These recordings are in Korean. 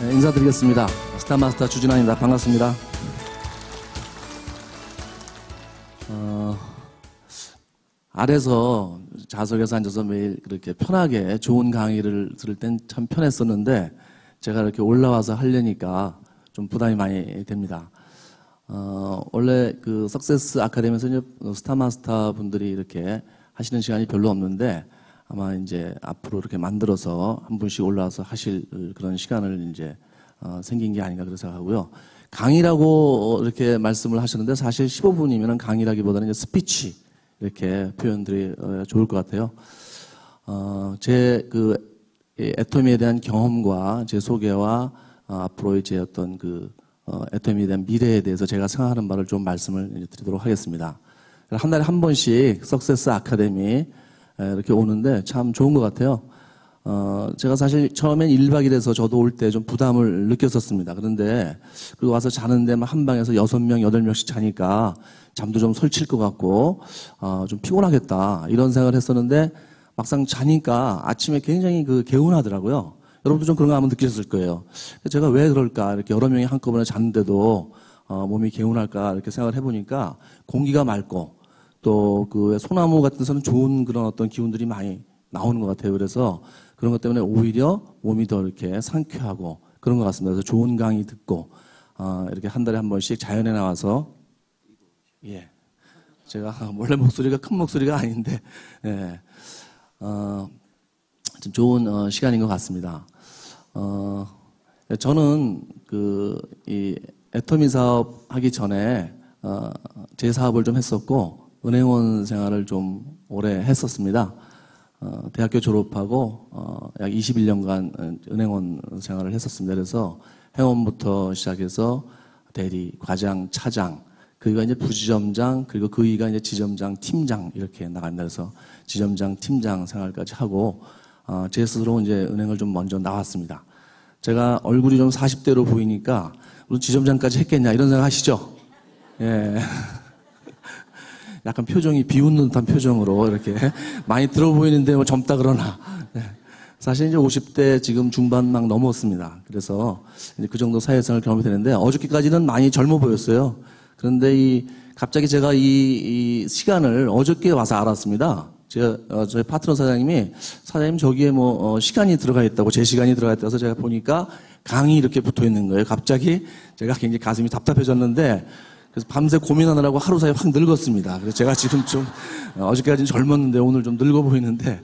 네, 인사드리겠습니다. 스타마스터 주진환입니다. 반갑습니다. 아래서 좌석에서 앉아서 매일 그렇게 편하게 좋은 강의를 들을 땐 참 편했었는데 제가 이렇게 올라와서 하려니까 좀 부담이 많이 됩니다. 원래 그 석세스 아카데미에서 이제 스타마스터 분들이 이렇게 하시는 시간이 별로 없는데 아마 이제 앞으로 이렇게 만들어서 한 분씩 올라와서 하실 그런 시간을 이제 생긴 게 아닌가 그렇게 생각하고요. 강의라고 이렇게 말씀을 하셨는데 사실 15분이면 강의라기보다는 이제 스피치 이렇게 표현들이 좋을 것 같아요. 제 그 애토미에 대한 경험과 제 소개와 앞으로의 제 어떤 그 애토미에 대한 미래에 대해서 제가 생각하는 바를 좀 말씀을 드리도록 하겠습니다. 한 달에 한 번씩 석세스 아카데미 이렇게 오는데 참 좋은 것 같아요. 제가 사실 처음엔 1박 2일에서 저도 올 때 좀 부담을 느꼈었습니다. 그런데 그리고 와서 자는데 한 방에서 6명, 8명씩 자니까 잠도 좀 설칠 것 같고 좀 피곤하겠다 이런 생각을 했었는데 막상 자니까 아침에 굉장히 그 개운하더라고요. 여러분도 좀 그런 거 한번 느끼셨을 거예요. 제가 왜 그럴까 이렇게 여러 명이 한꺼번에 잤는데도 몸이 개운할까 이렇게 생각을 해보니까 공기가 맑고 또 그 소나무 같은 데서는 좋은 그런 어떤 기운들이 많이 나오는 것 같아요. 그래서 그런 것 때문에 오히려 몸이 더 이렇게 상쾌하고 그런 것 같습니다. 그래서 좋은 강의 듣고 이렇게 한 달에 한 번씩 자연에 나와서 제가 원래 목소리가 큰 목소리가 아닌데 좀 좋은 시간인 것 같습니다. 저는 이 애터미 사업 하기 전에 제 사업을 좀 했었고 은행원 생활을 좀 오래 했었습니다. 대학교 졸업하고 약 21년간 은행원 생활을 했었습니다. 그래서 회원부터 시작해서 대리, 과장, 차장, 그가 이제 부지점장, 그리고 그이가 이제 지점장, 팀장 이렇게 나간다 해서 지점장, 팀장 생활까지 하고 제 스스로 이제 은행을 좀 먼저 나왔습니다. 제가 얼굴이 좀 40대로 보이니까 무슨 지점장까지 했겠냐 이런 생각 하시죠? 예. 약간 표정이 비웃는 듯한 표정으로 이렇게 많이 들어 보이는데 뭐 젊다 그러나. 네. 사실 이제 50대 지금 중반 막 넘었습니다. 그래서 이제 그 정도 사회생활 경험이 되는데 어저께까지는 많이 젊어 보였어요. 그런데 갑자기 제가 이 시간을 어저께 와서 알았습니다. 저희 파트너 사장님이 사장님 저기에 뭐 시간이 들어가 있다고 제 시간이 들어가 있다고 해서 제가 보니까 강의 이렇게 붙어 있는 거예요. 갑자기 제가 굉장히 가슴이 답답해졌는데 그래서 밤새 고민하느라고 하루 사이에 확 늙었습니다. 그래서 제가 지금 좀 어저께까지는 젊었는데 오늘 좀 늙어 보이는데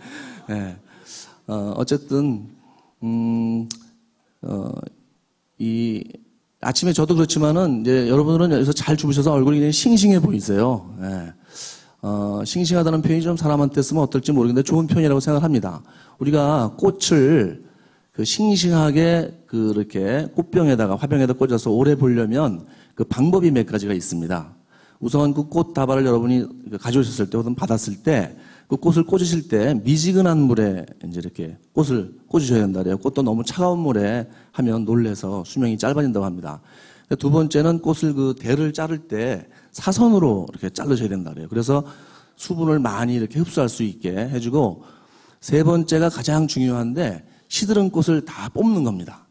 어쨌든 이 아침에 저도 그렇지만은 이제 여러분들은 여기서 잘 주무셔서 얼굴이 그냥 싱싱해 보이세요. 싱싱하다는 표현이 좀 사람한테 쓰면 어떨지 모르겠는데 좋은 표현이라고 생각합니다. 우리가 꽃을 그 싱싱하게 그렇게 꽃병에다가 화병에다 꽂아서 오래 보려면 그 방법이 몇 가지가 있습니다. 우선 그 꽃 다발을 여러분이 가져오셨을 때 혹은 받았을 때 그 꽃을 꽂으실 때 미지근한 물에 이제 이렇게 꽃을 꽂으셔야 된다 그래요. 꽃도 너무 차가운 물에 하면 놀래서 수명이 짧아진다고 합니다. 두 번째는 꽃을 그 대를 자를 때 사선으로 이렇게 자르셔야 된다 그래요. 그래서 수분을 많이 이렇게 흡수할 수 있게 해주고 세 번째가 가장 중요한데 시드른 꽃을 다 뽑는 겁니다.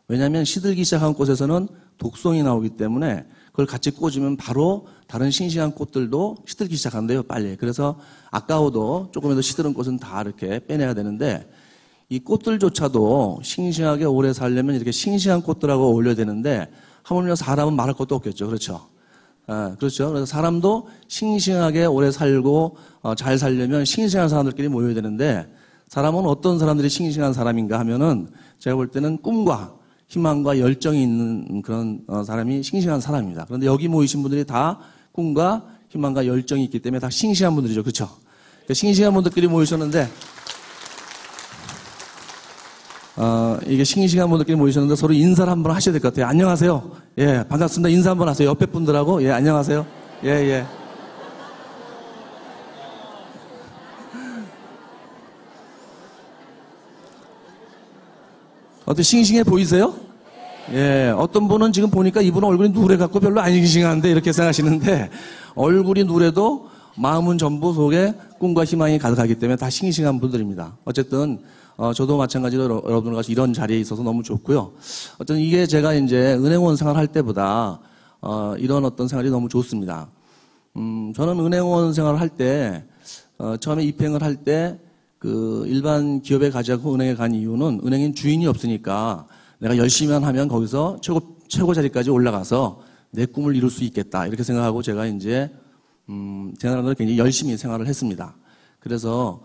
왜냐하면 시들기 시작한 꽃에서는 독성이 나오기 때문에 그걸 같이 꽂으면 바로 다른 싱싱한 꽃들도 시들기 시작한대요, 빨리. 그래서 아까워도 조금이라도 시들은 꽃은 다 이렇게 빼내야 되는데 이 꽃들조차도 싱싱하게 오래 살려면 이렇게 싱싱한 꽃들하고 어울려야 되는데 하물며 사람은 말할 것도 없겠죠. 그렇죠? 그렇죠. 그래서 사람도 싱싱하게 오래 살고 잘 살려면 싱싱한 사람들끼리 모여야 되는데 사람은 어떤 사람들이 싱싱한 사람인가 하면은 제가 볼 때는 꿈과 희망과 열정이 있는 그런 사람이 싱싱한 사람입니다. 그런데 여기 모이신 분들이 다 꿈과 희망과 열정이 있기 때문에 다 싱싱한 분들이죠. 그렇죠? 그러니까 싱싱한 분들끼리 모이셨는데 이게 싱싱한 분들끼리 모이셨는데 서로 인사를 한번 하셔야 될 것 같아요. 안녕하세요. 예, 반갑습니다. 인사 한번 하세요. 옆에 분들하고. 예, 안녕하세요. 예, 예. 어때 싱싱해 보이세요? 예, 어떤 분은 지금 보니까 이분 얼굴이 누래갖고 별로 안 싱싱한데 이렇게 생각하시는데 얼굴이 누래도 마음은 전부 속에 꿈과 희망이 가득하기 때문에 다 싱싱한 분들입니다. 어쨌든 저도 마찬가지로 여러분과 같이 이런 자리에 있어서 너무 좋고요. 어쨌든 이게 제가 이제 은행원 생활할 때보다 이런 어떤 생활이 너무 좋습니다. 저는 은행원 생활을 할 때 처음에 입행을 할 때 그 일반 기업에 가지 않고 은행에 간 이유는 은행인 주인이 없으니까 내가 열심히만 하면 거기서 최고 자리까지 올라가서 내 꿈을 이룰 수 있겠다 이렇게 생각하고 제가 이제 제가 굉장히 열심히 생활을 했습니다. 그래서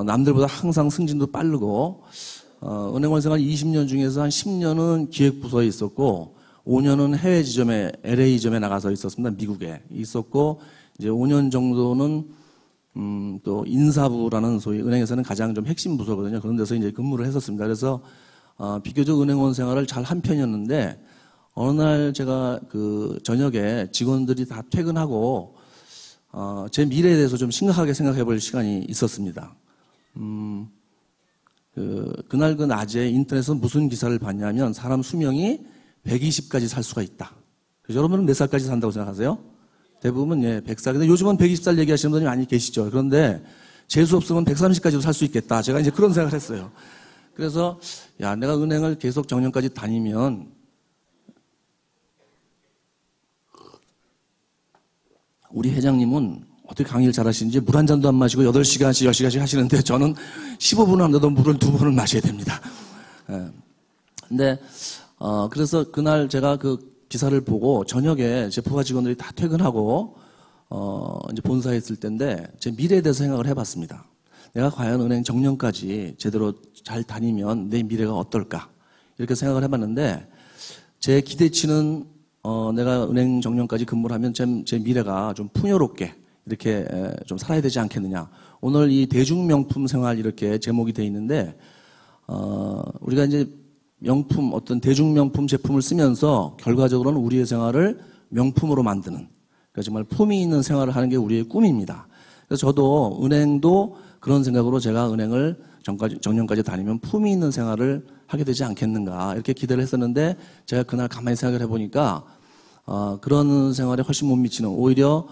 남들보다 항상 승진도 빠르고 은행원 생활 20년 중에서 한 10년은 기획부서에 있었고 5년은 해외 지점에 LA 지점에 나가서 있었습니다. 미국에 있었고 이제 5년 정도는 또 인사부라는 소위 은행에서는 가장 좀 핵심 부서거든요. 그런 데서 이제 근무를 했었습니다. 그래서 비교적 은행원 생활을 잘 한 편이었는데 어느 날 제가 그 저녁에 직원들이 다 퇴근하고 제 미래에 대해서 좀 심각하게 생각해 볼 시간이 있었습니다. 그날 그 낮에 인터넷에서 무슨 기사를 봤냐면 사람 수명이 120까지 살 수가 있다. 그래서 여러분은 몇 살까지 산다고 생각하세요? 대부분 100살. 근데 요즘은 120살 얘기하시는 분들이 많이 계시죠. 그런데 재수 없으면 130까지도 살 수 있겠다. 제가 이제 그런 생각을 했어요. 그래서 야, 내가 은행을 계속 정년까지 다니면 우리 회장님은 어떻게 강의를 잘하시는지 물 한 잔도 안 마시고 8시간씩 10시간씩 하시는데 저는 15분을 하는데도 물을 2번을 마셔야 됩니다. 근데 그래서 그날 제가 그 기사를 보고 저녁에 제 부하 직원들이 다 퇴근하고 이제 본사에 있을 때인데 제 미래에 대해서 생각을 해봤습니다. 내가 과연 은행 정년까지 제대로 잘 다니면 내 미래가 어떨까 이렇게 생각을 해봤는데 제 기대치는 내가 은행 정년까지 근무를 하면 제 미래가 좀 풍요롭게 이렇게 좀 살아야 되지 않겠느냐. 오늘 이 대중명품 생활 이렇게 제목이 돼 있는데 우리가 이제 명품 어떤 대중명품 제품을 쓰면서 결과적으로는 우리의 생활을 명품으로 만드는 그러니까 정말 품위 있는 생활을 하는 게 우리의 꿈입니다. 그래서 저도 은행도 그런 생각으로 제가 은행을 정년까지 다니면 품위 있는 생활을 하게 되지 않겠는가 이렇게 기대를 했었는데 제가 그날 가만히 생각을 해보니까 그런 생활에 훨씬 못 미치는 오히려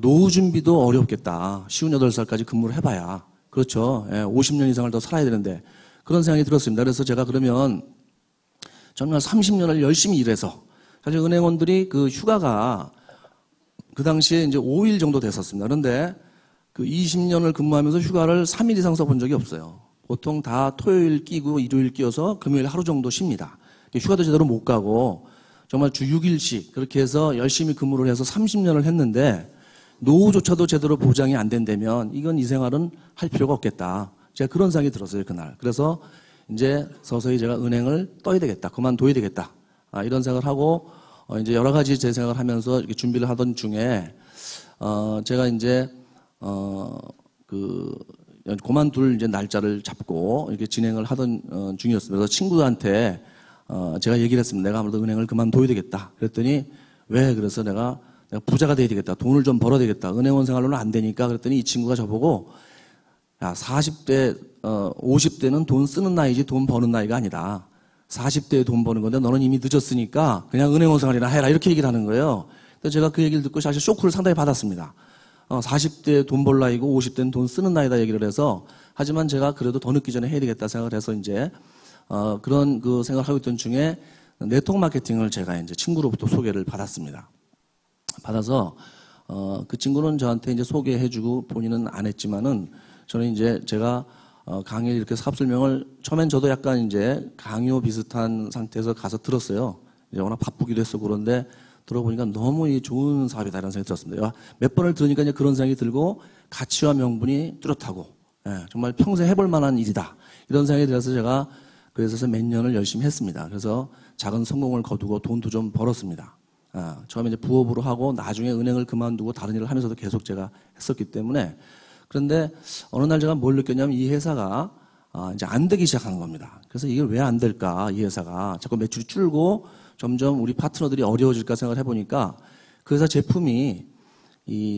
노후 준비도 어렵겠다. 58살까지 근무를 해봐야 그렇죠. 50년 이상을 더 살아야 되는데 그런 생각이 들었습니다. 그래서 제가 그러면 정말 30년을 열심히 일해서 사실 은행원들이 그 휴가가 그 당시에 이제 5일 정도 됐었습니다. 그런데 그 20년을 근무하면서 휴가를 3일 이상 써본 적이 없어요. 보통 다 토요일 끼고 일요일 끼어서 금요일 하루 정도 쉽니다. 휴가도 제대로 못 가고 정말 주 6일씩 그렇게 해서 열심히 근무를 해서 30년을 했는데 노후조차도 제대로 보장이 안 된다면 이건 이 생활은 할 필요가 없겠다. 제가 그런 생각이 들었어요, 그날. 그래서 이제 서서히 제가 은행을 떠야 되겠다. 그만둬야 되겠다. 이런 생각을 하고 이제 여러 가지 제 생각을 하면서 이렇게 준비를 하던 중에 제가 이제 그만둘 이제 날짜를 잡고 이렇게 진행을 하던 중이었습니다. 그래서 친구한테 제가 얘기를 했습니다. 내가 아무래도 은행을 그만둬야 되겠다. 그랬더니 왜? 그래서 내가 부자가 돼야 되겠다. 돈을 좀 벌어야 되겠다. 은행원 생활로는 안 되니까 그랬더니 이 친구가 저보고 야, 40대, 50대는 돈 쓰는 나이지 돈 버는 나이가 아니다. 40대에 돈 버는 건데 너는 이미 늦었으니까 그냥 은행원 생활이나 해라. 이렇게 얘기를 하는 거예요. 그래서 제가 그 얘기를 듣고 사실 쇼크를 상당히 받았습니다. 40대 돈 벌 나이고 50대는 돈 쓰는 나이다 얘기를 해서 하지만 제가 그래도 더 늦기 전에 해야 되겠다 생각을 해서 이제 그런 그 생각을 하고 있던 중에 네트워크 마케팅을 제가 이제 친구로부터 소개를 받았습니다. 받아서 그 친구는 저한테 이제 소개해주고 본인은 안 했지만은 저는 이제 제가 강의 이렇게 사업 설명을 처음엔 저도 약간 이제 강요 비슷한 상태에서 가서 들었어요. 이제 워낙 바쁘기도 했어 그런데 들어보니까 너무 이 좋은 사업이다 이런 생각이 들었습니다. 몇 번을 들으니까 이제 그런 생각이 들고 가치와 명분이 뚜렷하고 정말 평생 해볼 만한 일이다 이런 생각이 들어서 제가 그래서 몇 년을 열심히 했습니다. 그래서 작은 성공을 거두고 돈도 좀 벌었습니다. 처음에 이제 부업으로 하고 나중에 은행을 그만두고 다른 일을 하면서도 계속 제가 했었기 때문에 그런데 어느 날 제가 뭘 느꼈냐면 이 회사가 이제 안 되기 시작하는 겁니다. 그래서 이게 왜 안 될까 이 회사가 자꾸 매출이 줄고 점점 우리 파트너들이 어려워질까 생각을 해보니까 그 회사 제품이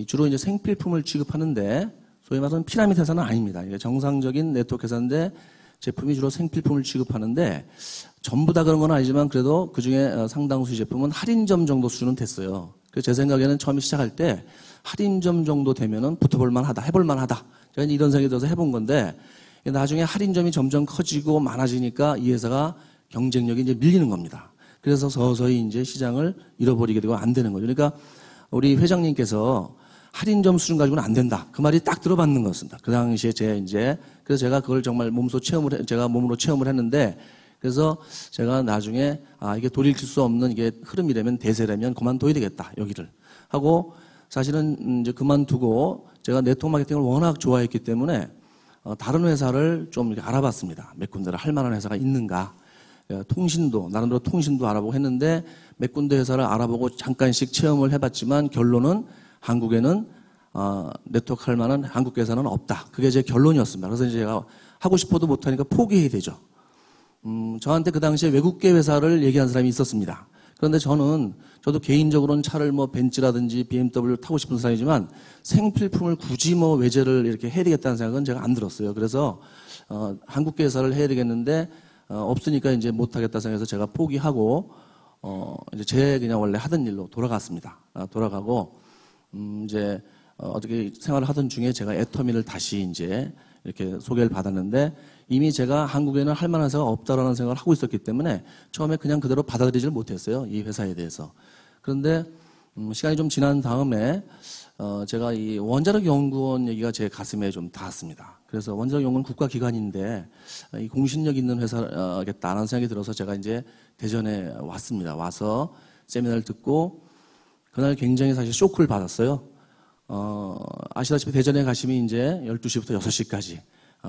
주로 이제 생필품을 취급하는데 소위 말하는 피라미드 회사는 아닙니다. 이게 정상적인 네트워크 회사인데 제품이 주로 생필품을 취급하는데 전부 다 그런 건 아니지만 그래도 그중에 상당수의 제품은 할인점 정도 수준은 됐어요. 그래서 제 생각에는 처음에 시작할 때 할인점 정도 되면은 붙어볼만 하다, 해볼만 하다. 제가 이런 생각이 들어서 해본 건데, 나중에 할인점이 점점 커지고 많아지니까 이 회사가 경쟁력이 이제 밀리는 겁니다. 그래서 서서히 이제 시장을 잃어버리게 되고 안 되는 거죠. 그러니까 우리 회장님께서 할인점 수준 가지고는 안 된다. 그 말이 딱 들어맞는 것입니다. 그 당시에 그래서 제가 그걸 정말 제가 몸으로 체험을 했는데, 그래서 제가 나중에, 이게 돌이킬 수 없는 이게 흐름이라면, 대세라면 그만둬야 되겠다, 여기를. 하고, 사실은 이제 그만두고, 제가 네트워크 마케팅을 워낙 좋아했기 때문에, 다른 회사를 좀 이렇게 알아봤습니다. 몇 군데를 할 만한 회사가 있는가. 나름대로 통신도 알아보고 했는데, 몇 군데 회사를 알아보고 잠깐씩 체험을 해봤지만, 결론은 한국에는 네트워크 할 만한 한국 회사는 없다. 그게 제 결론이었습니다. 그래서 이제 제가 하고 싶어도 못하니까 포기해야 되죠. 저한테 그 당시에 외국계 회사를 얘기한 사람이 있었습니다. 그런데 저도 개인적으로는 차를 벤츠라든지 BMW 타고 싶은 사람이지만 생필품을 굳이 외제를 이렇게 해야 되겠다는 생각은 제가 안 들었어요. 그래서 한국계 회사를 해야 되겠는데 없으니까 이제 못하겠다 생각해서 제가 포기하고 이제 그냥 원래 하던 일로 돌아갔습니다. 돌아가고 이제 어떻게 생활을 하던 중에 제가 애터미를 다시 이제 이렇게 소개를 받았는데 이미 제가 한국에는 할 만한 회사가 없다라는 생각을 하고 있었기 때문에 처음에 그냥 그대로 받아들이질 못했어요. 이 회사에 대해서. 그런데 시간이 좀 지난 다음에 제가 이 원자력 연구원 얘기가 제 가슴에 좀 닿았습니다. 그래서 원자력 연구원 국가기관인데 이 공신력 있는 회사겠다라는 생각이 들어서 제가 이제 대전에 왔습니다. 와서 세미나를 듣고 그날 굉장히 사실 쇼크를 받았어요. 아시다시피 대전에 가시면 이제 12시부터 6시까지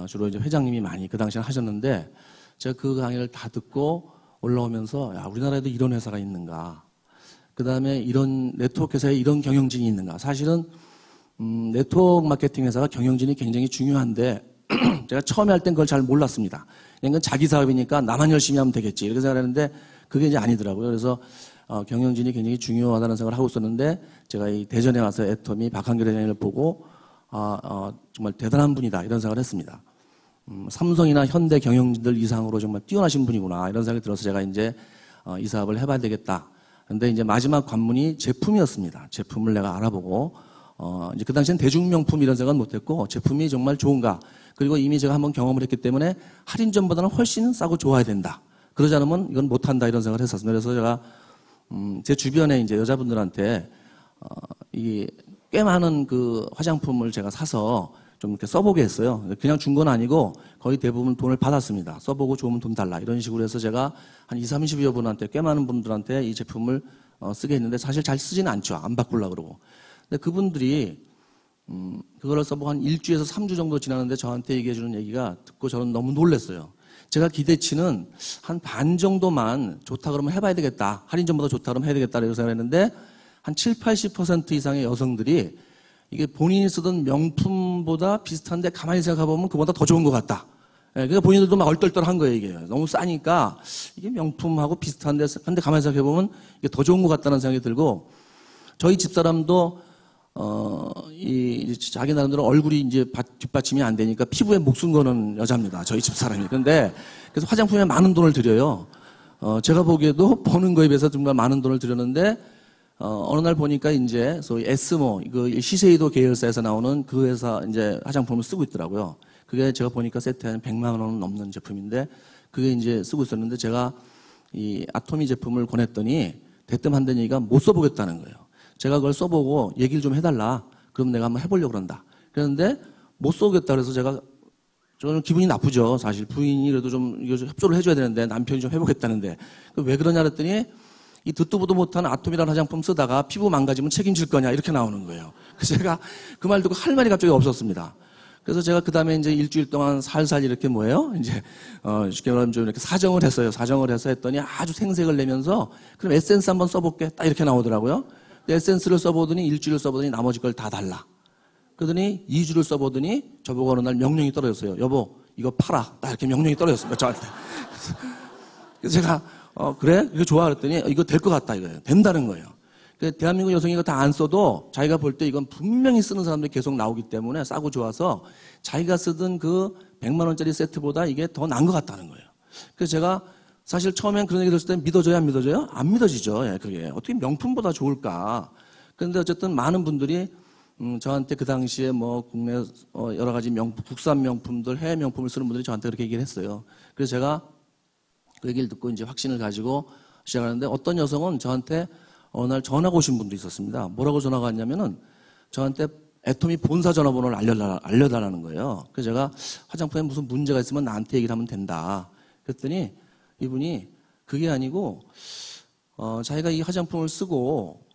주로 이제 회장님이 많이 그 당시에 하셨는데 제가 그 강의를 다 듣고 올라오면서 야, 우리나라에도 이런 회사가 있는가. 그 다음에 이런 네트워크 회사에 이런 경영진이 있는가. 사실은 네트워크 마케팅 회사가 경영진이 굉장히 중요한데 제가 처음에 할 땐 그걸 잘 몰랐습니다. 그냥 자기 사업이니까 나만 열심히 하면 되겠지 이렇게 생각했는데 그게 이제 아니더라고요. 그래서 경영진이 굉장히 중요하다는 생각을 하고 있었는데 제가 이 대전에 와서 애터미 박한결 회장님을 보고 정말 대단한 분이다 이런 생각을 했습니다. 삼성이나 현대 경영진들 이상으로 정말 뛰어나신 분이구나 이런 생각이 들어서 제가 이제 이 사업을 해봐야 되겠다. 근데 이제 마지막 관문이 제품이었습니다. 제품을 내가 알아보고 이제 그 당시엔 대중명품 이런 생각은 못했고 제품이 정말 좋은가. 그리고 이미 제가 한번 경험을 했기 때문에 할인점보다는 훨씬 싸고 좋아야 된다. 그러지 않으면 이건 못한다 이런 생각을 했었습니다. 그래서 제가 제 주변에 이제 여자분들한테 꽤 많은 그 화장품을 제가 사서 좀 이렇게 써보게 했어요. 그냥 준 건 아니고 거의 대부분 돈을 받았습니다. 써보고 좋으면 돈 달라 이런 식으로 해서 제가 한 20, 30여 분한테 꽤 많은 분들한테 이 제품을 쓰게 했는데 사실 잘 쓰지는 않죠. 안 바꾸려고 그러고. 근데 그분들이 그거를 써보고 한 일주에서 3주 정도 지났는데 저한테 얘기해 주는 얘기가 듣고 저는 너무 놀랐어요. 제가 기대치는 한 반 정도만 좋다 그러면 해봐야 되겠다. 할인점보다 좋다 그러면 해야 되겠다. 이렇게 생각했는데 한 7, 80% 이상의 여성들이 이게 본인이 쓰던 명품보다 비슷한데 가만히 생각해보면 그보다 더 좋은 것 같다. 그러니까 본인들도 막 얼떨떨한 거예요, 이게. 너무 싸니까 이게 명품하고 비슷한데 근데 가만히 생각해보면 이게 더 좋은 것 같다는 생각이 들고 저희 집사람도 자기 나름대로 얼굴이 이제 뒷받침이 안 되니까 피부에 목숨 거는 여자입니다. 저희 집사람이. 근데 그래서 화장품에 많은 돈을 들여요. 제가 보기에도 버는 거에 비해서 정말 많은 돈을 들였는데 어느 날 보니까 이제 소위 에스모 그 시세이도 계열사에서 나오는 그 회사 이제 화장품을 쓰고 있더라고요. 그게 제가 보니까 세트에 한 100만 원은 넘는 제품인데 그게 이제 쓰고 있었는데 제가 이 아토미 제품을 권했더니 대뜸 한다는 얘기가 못 써보겠다는 거예요. 제가 그걸 써보고 얘기를 좀 해달라. 그럼 내가 한번 해보려고 그런다. 그랬는데 못 써보겠다 그래서 저는 기분이 나쁘죠. 사실 부인이 그래도 좀 이거 좀 협조를 해줘야 되는데 남편이 좀 해보겠다는데 왜 그러냐 그랬더니 이 듣도 보도 못한 아톰이라는 화장품 쓰다가 피부 망가지면 책임질 거냐 이렇게 나오는 거예요. 그래서 제가 그 말 듣고 할 말이 갑자기 없었습니다. 그래서 제가 그 다음에 이제 일주일 동안 살살 이렇게 이제 쉽게 말하면 좀 이렇게 사정을 했어요. 사정을 해서 했더니 아주 생색을 내면서 그럼 에센스 한번 써볼게 딱 이렇게 나오더라고요. 에센스를 써보더니 일주일을 써보더니 나머지 걸 다 달라. 그러더니 2주를 써보더니 저보고 어느 날 명령이 떨어졌어요. 여보 이거 팔아. 딱 이렇게 명령이 떨어졌습니다. 저한테. 그래서 제가 그래? 이거 좋아 그랬더니 이거 될 것 같다 이거예요. 된다는 거예요. 대한민국 여성이 이거 다 안 써도 자기가 볼 때 이건 분명히 쓰는 사람들이 계속 나오기 때문에 싸고 좋아서 자기가 쓰던 그 100만 원짜리 세트보다 이게 더 나은 것 같다는 거예요. 그래서 제가 사실 처음엔 그런 얘기 들었을 때 믿어져요 안 믿어져요? 안 믿어지죠. 예, 그게 어떻게 명품보다 좋을까? 그런데 어쨌든 많은 분들이 저한테 그 당시에 뭐 국내 여러 가지 국산 명품들, 해외 명품을 쓰는 분들이 저한테 그렇게 얘기를 했어요. 그래서 제가 그 얘기를 듣고 이제 확신을 가지고 시작하는데, 어떤 여성은 저한테 어느 날 전화가 오신 분도 있었습니다. 뭐라고 전화가 왔냐면은 저한테 애토미 본사 전화번호를 알려달라는 거예요. 그래서 제가 화장품에 무슨 문제가 있으면 나한테 얘기를 하면 된다. 그랬더니 이분이 그게 아니고 자기가 이 화장품을 쓰고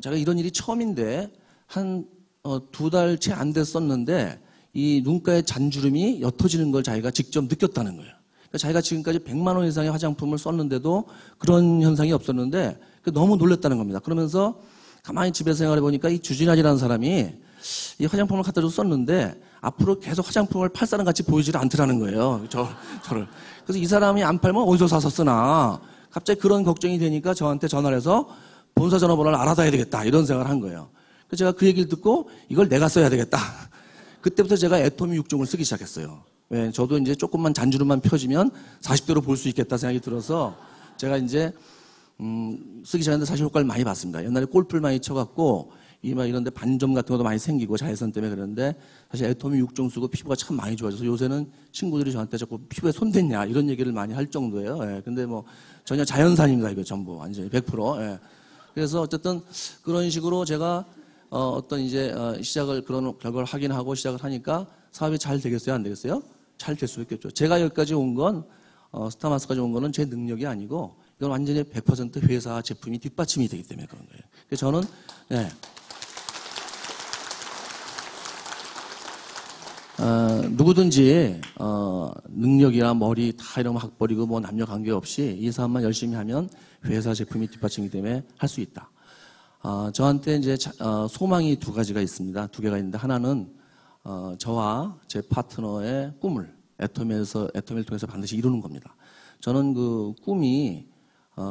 자기가 이런 일이 처음인데 한 2달 채 안 됐었는데 이 눈가에 잔주름이 옅어지는 걸 자기가 직접 느꼈다는 거예요. 그러니까 자기가 지금까지 100만 원 이상의 화장품을 썼는데도 그런 현상이 없었는데 너무 놀랐다는 겁니다. 그러면서 가만히 집에서 생각해 보니까 이 주진아리라는 사람이 이 화장품을 갖다 줘서 썼는데 앞으로 계속 화장품을 팔 사람 같이 보이지를 않더라는 거예요. 저를. 그래서 이 사람이 안 팔면 어디서 사서 쓰나. 갑자기 그런 걱정이 되니까 저한테 전화를 해서 본사 전화번호를 알아둬야 되겠다, 이런 생각을 한 거예요. 그래서 제가 그 얘기를 듣고 이걸 내가 써야 되겠다. 그때부터 제가 애토미 6종을 쓰기 시작했어요. 왜? 저도 이제 조금만 잔주름만 펴지면 40대로 볼 수 있겠다 생각이 들어서 제가 이제 쓰기 시작했는데 사실 효과를 많이 봤습니다. 옛날에 골프를 많이 쳐갖고 이마 이런데 반점 같은 것도 많이 생기고 자외선 때문에 그랬는데, 사실 애토미 6종 쓰고 피부가 참 많이 좋아져서 요새는 친구들이 저한테 자꾸 피부에 손 댔냐 이런 얘기를 많이 할 정도예요. 예. 근데 뭐 전혀 자연산입니다. 이거 전부 완전히 100%. 예. 그래서 어쨌든 그런 식으로 제가 어떤 이제 시작을, 그런 결과를 확인하고 시작을 하니까 사업이 잘 되겠어요, 안 되겠어요? 잘 될 수 있겠죠. 제가 여기까지 온 건 스타마스까지 온 거는 제 능력이 아니고 이건 완전히 100% 회사 제품이 뒷받침이 되기 때문에 그런 거예요. 그래서 저는 누구든지 능력이나 머리 다 이런 학벌이고 뭐 남녀 관계없이 이 사업만 열심히 하면 회사 제품이 뒷받침이 때문에 할 수 있다. 저한테 이제 소망이 2가지가 있습니다. 2개가 있는데, 하나는 저와 제 파트너의 꿈을 애토미를 통해서 반드시 이루는 겁니다. 저는 그 꿈이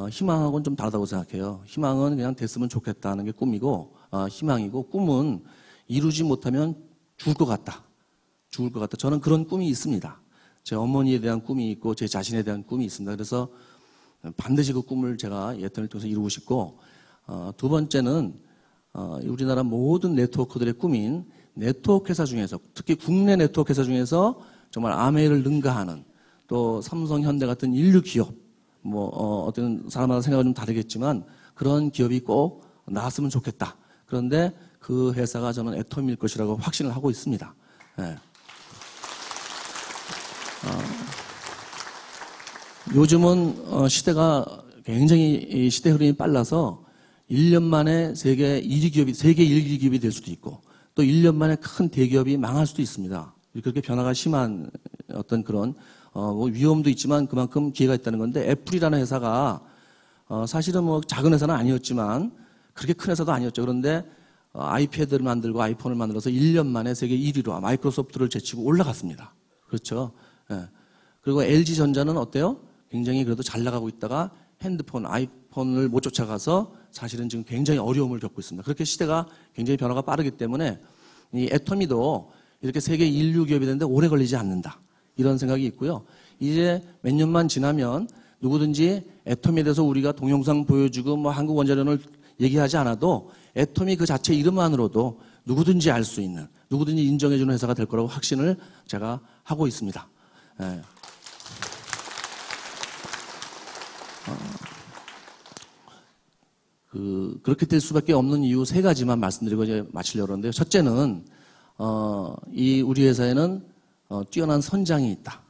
희망하고는 좀 다르다고 생각해요. 희망은 그냥 됐으면 좋겠다는 게 꿈이고, 희망이고, 꿈은 이루지 못하면 죽을 것 같다. 저는 그런 꿈이 있습니다. 제 어머니에 대한 꿈이 있고 제 자신에 대한 꿈이 있습니다. 그래서 반드시 그 꿈을 제가 애토미를 통해서 이루고 싶고, 2번째는 우리나라 모든 네트워커들의 꿈인 네트워크 회사 중에서, 특히 국내 네트워크 회사 중에서 정말 아메이를 능가하는, 또 삼성, 현대 같은 인류 기업, 어떤 사람마다 생각은 좀 다르겠지만 그런 기업이 꼭 나왔으면 좋겠다. 그런데 그 회사가 저는 애토미일 것이라고 확신을 하고 있습니다. 네. 요즘은 시대가 굉장히 시대 흐름이 빨라서 1년 만에 세계 1위 기업이 될 수도 있고, 또 1년 만에 큰 대기업이 망할 수도 있습니다. 그렇게 변화가 심한 어떤 그런 위험도 있지만 그만큼 기회가 있다는 건데, 애플이라는 회사가 사실은 뭐 작은 회사는 아니었지만 그렇게 큰 회사도 아니었죠. 그런데 아이패드를 만들고 아이폰을 만들어서 1년 만에 세계 1위로 마이크로소프트를 제치고 올라갔습니다. 그렇죠. 예. 그리고 LG전자는 어때요? 굉장히 그래도 잘 나가고 있다가 아이폰을 못 쫓아가서 사실은 지금 굉장히 어려움을 겪고 있습니다. 그렇게 시대가 굉장히 변화가 빠르기 때문에 이 애토미도 이렇게 세계 인류 기업이 되는데 오래 걸리지 않는다, 이런 생각이 있고요. 이제 몇 년만 지나면 누구든지 애토미에 대해서 우리가 동영상 보여주고 뭐 한국 원자력을 얘기하지 않아도 애토미 그 자체 이름만으로도 누구든지 알 수 있는, 누구든지 인정해주는 회사가 될 거라고 확신을 제가 하고 있습니다. 예. 그렇게 될 수밖에 없는 이유 3가지만 말씀드리고 이제 마치려고 하는데요. 첫째는 우리 회사에는 뛰어난 선장이 있다.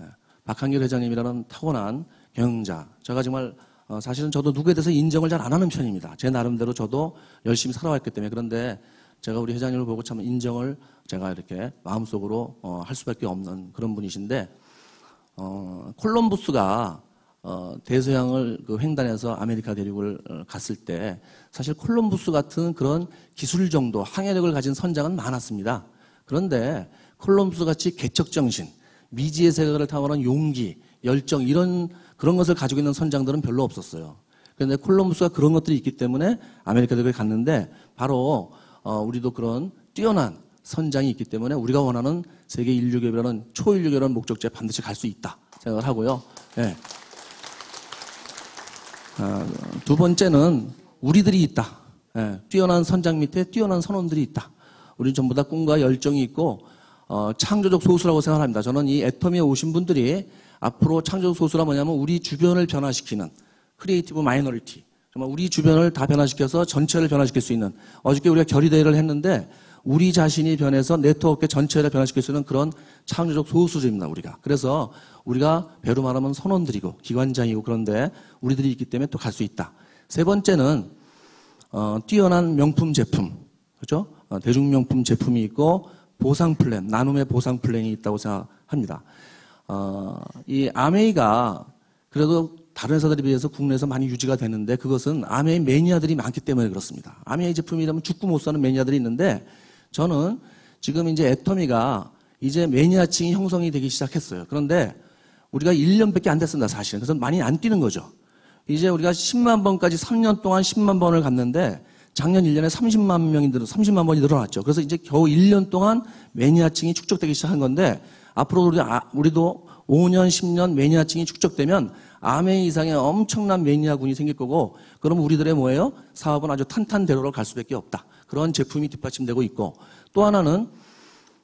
예. 박한길 회장님이라는 타고난 경영자. 제가 정말 사실은 저도 누구에 대해서 인정을 잘 안 하는 편입니다. 제 나름대로 저도 열심히 살아왔기 때문에. 그런데 제가 우리 회장님을 보고 참 인정을 제가 이렇게 마음속으로 할 수밖에 없는 그런 분이신데, 콜럼부스가 대서양을 횡단해서 아메리카 대륙을 갔을 때 사실 콜럼부스 같은 그런 기술 정도, 항해력을 가진 선장은 많았습니다. 그런데 콜럼부스 같이 개척정신, 미지의 세계를 탐하는 용기, 열정, 그런 것을 가지고 있는 선장들은 별로 없었어요. 그런데 콜럼부스가 그런 것들이 있기 때문에 아메리카 대륙에 갔는데, 바로 우리도 그런 뛰어난 선장이 있기 때문에 우리가 원하는 세계 인류기업이라는 초인류기업이라는 목적지에 반드시 갈 수 있다 생각을 하고요. 네. 2번째는 우리들이 있다. 예, 뛰어난 선장 밑에 뛰어난 선원들이 있다. 우리 전부 다 꿈과 열정이 있고 창조적 소수라고 생각합니다. 저는 이 애터미에 오신 분들이 앞으로 창조적 소수라 뭐냐면 우리 주변을 변화시키는 크리에이티브 마이너리티. 정말 우리 주변을 다 변화시켜서 전체를 변화시킬 수 있는, 어저께 우리가 결의대회를 했는데 우리 자신이 변해서 네트워크 전체를 변화시킬 수 있는 그런 창조적 소수입니다, 우리가. 그래서 우리가 배로 말하면 선원들이고 기관장이고 그런데 우리들이 있기 때문에 또 갈 수 있다. 세 번째는 뛰어난 명품 제품, 그렇죠? 대중명품 제품이 있고 보상 플랜, 나눔의 보상 플랜이 있다고 생각합니다. 이 아메이가 그래도 다른 회사들에 비해서 국내에서 많이 유지가 되는데 그것은 아메이 매니아들이 많기 때문에 그렇습니다. 아메이 제품이라면 죽고 못 사는 매니아들이 있는데 저는 지금 이제 애터미가 이제 매니아층이 형성이 되기 시작했어요. 그런데 우리가 1년밖에 안 됐습니다, 사실은. 그래서 많이 안 뛰는 거죠. 이제 우리가 10만 번까지 3년 동안 10만 번을 갔는데 작년 1년에 30만 번이 늘어났죠. 그래서 이제 겨우 1년 동안 매니아층이 축적되기 시작한 건데 앞으로 우리도 5년, 10년 매니아층이 축적되면 아메이 이상의 엄청난 매니아군이 생길 거고 그럼 우리들의 뭐예요? 사업은 아주 탄탄대로로 갈 수밖에 없다. 그런 제품이 뒷받침되고 있고 또 하나는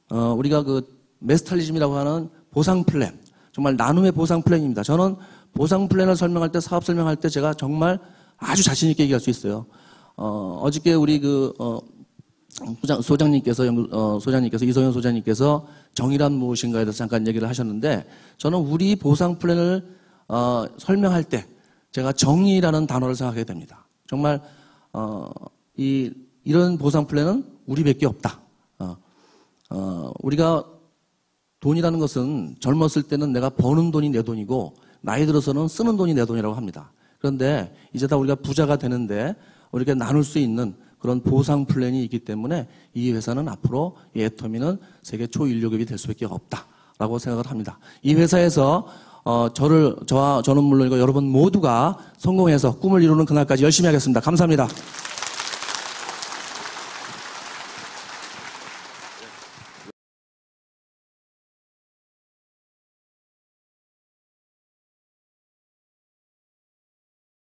우리가 그 메스탈리즘이라고 하는 보상 플랜, 정말 나눔의 보상 플랜입니다. 저는 보상 플랜을 설명할 때, 사업 설명할 때 제가 정말 아주 자신 있게 얘기할 수 있어요. 어저께 우리 소장님께서 이소연 소장님께서 정의란 무엇인가에 대해서 잠깐 얘기를 하셨는데 저는 우리 보상 플랜을 설명할 때 제가 정의라는 단어를 생각하게 됩니다. 정말 이런 보상 플랜은 우리밖에 없다. 우리가 돈이라는 것은 젊었을 때는 내가 버는 돈이 내 돈이고 나이 들어서는 쓰는 돈이 내 돈이라고 합니다. 그런데 이제 다 우리가 부자가 되는데 우리가 나눌 수 있는 그런 보상 플랜이 있기 때문에 이 회사는 앞으로 이 애터미는 세계 초인류급이 될 수밖에 없다라고 생각을 합니다. 이 회사에서 저는 물론이고 여러분 모두가 성공해서 꿈을 이루는 그날까지 열심히 하겠습니다. 감사합니다.